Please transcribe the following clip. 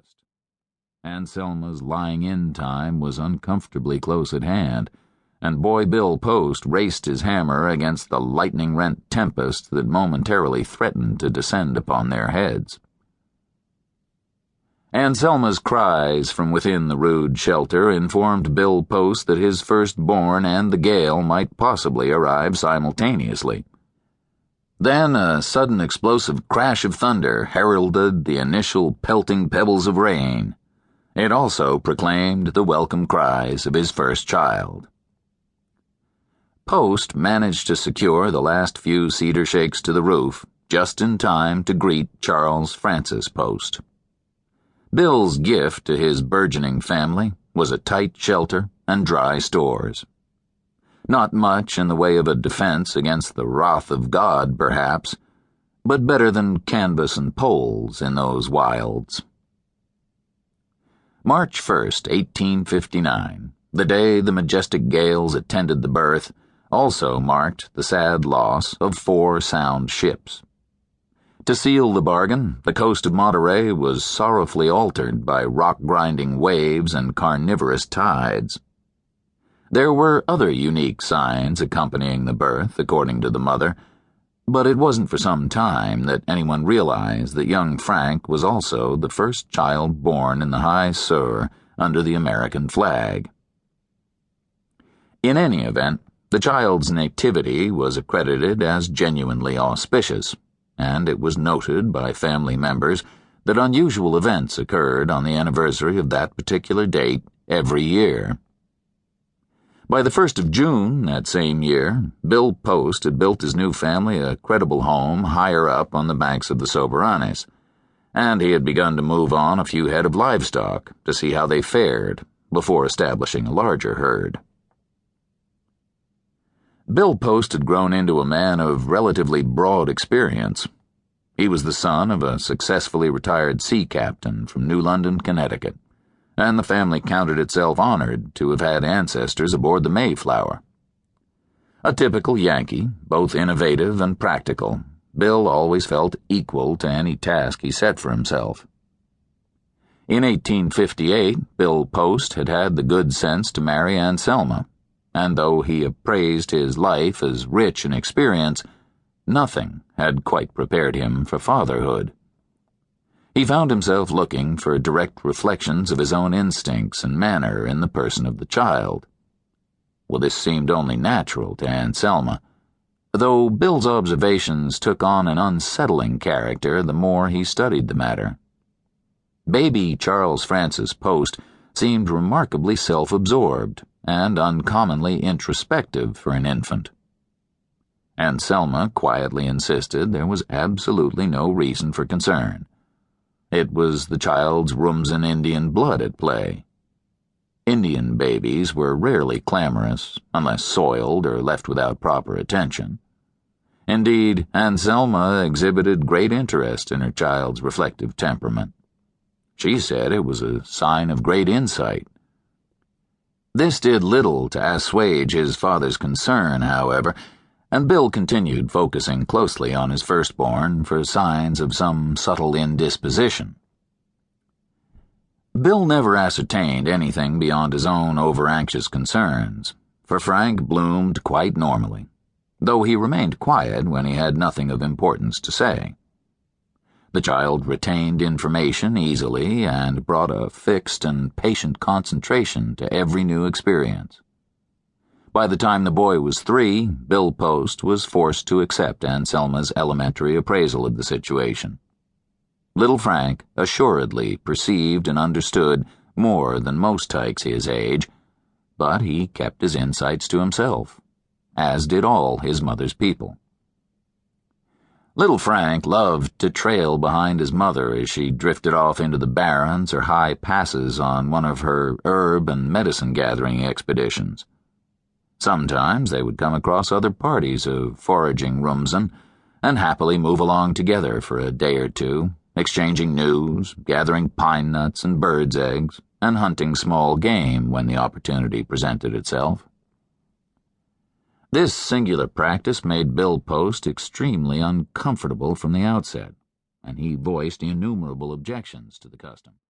breakfast. Anselma's lying-in time was uncomfortably close at hand, and boy Bill Post raced his hammer against the lightning-rent tempest that momentarily threatened to descend upon their heads. Anselma's cries from within the rude shelter informed Bill Post that his firstborn and the gale might possibly arrive simultaneously. Then a sudden explosive crash of thunder heralded the initial pelting pebbles of rain. It also proclaimed the welcome cries of his first child. Post managed to secure the last few cedar shakes to the roof just in time to greet Charles Francis Post. Bill's gift to his burgeoning family was a tight shelter and dry stores. Not much in the way of a defense against the wrath of God, perhaps, but better than canvas and poles in those wilds. March 1st, 1859, the day the majestic gales attended the birth, also marked the sad loss of 4 sound ships. To seal the bargain, the coast of Monterey was sorrowfully altered by rock-grinding waves and carnivorous tides. There were other unique signs accompanying the birth, according to the mother, but it wasn't for some time that anyone realized that young Frank was also the first child born in the high Sur under the American flag. In any event, the child's nativity was accredited as genuinely auspicious, and it was noted by family members that unusual events occurred on the anniversary of that particular date every year. By the 1st of June that same year, Bill Post had built his new family a credible home higher up on the banks of the Soberanes, and he had begun to move on a few head of livestock to see how they fared before establishing a larger herd. Bill Post had grown into a man of relatively broad experience. He was the son of a successfully retired sea captain from New London, Connecticut, and the family counted itself honored to have had ancestors aboard the Mayflower. A typical Yankee, both innovative and practical, Bill always felt equal to any task he set for himself. In 1858, Bill Post had had the good sense to marry Anselma, and though he appraised his life as rich in experience, nothing had quite prepared him for fatherhood. He found himself looking for direct reflections of his own instincts and manner in the person of the child. Well, this seemed only natural to Anselma, though Bill's observations took on an unsettling character the more he studied the matter. Baby Charles Francis Post seemed remarkably self-absorbed and uncommonly introspective for an infant. Anselma quietly insisted there was absolutely no reason for concern. It was the child's Rumsen Indian blood at play. Indian babies were rarely clamorous, unless soiled or left without proper attention. Indeed, Anselma exhibited great interest in her child's reflective temperament. She said it was a sign of great insight. This did little to assuage his father's concern, however, and Bill continued focusing closely on his firstborn for signs of some subtle indisposition. Bill never ascertained anything beyond his own over-anxious concerns, for Frank bloomed quite normally, though he remained quiet when he had nothing of importance to say. The child retained information easily and brought a fixed and patient concentration to every new experience. By the time the boy was 3, Bill Post was forced to accept Anselma's elementary appraisal of the situation. Little Frank assuredly perceived and understood more than most tykes his age, but he kept his insights to himself, as did all his mother's people. Little Frank loved to trail behind his mother as she drifted off into the barrens or high passes on one of her herb and medicine-gathering expeditions. Sometimes they would come across other parties of foraging Rumsen and happily move along together for a day or two, exchanging news, gathering pine nuts and birds' eggs, and hunting small game when the opportunity presented itself. This singular practice made Bill Post extremely uncomfortable from the outset, and he voiced innumerable objections to the custom.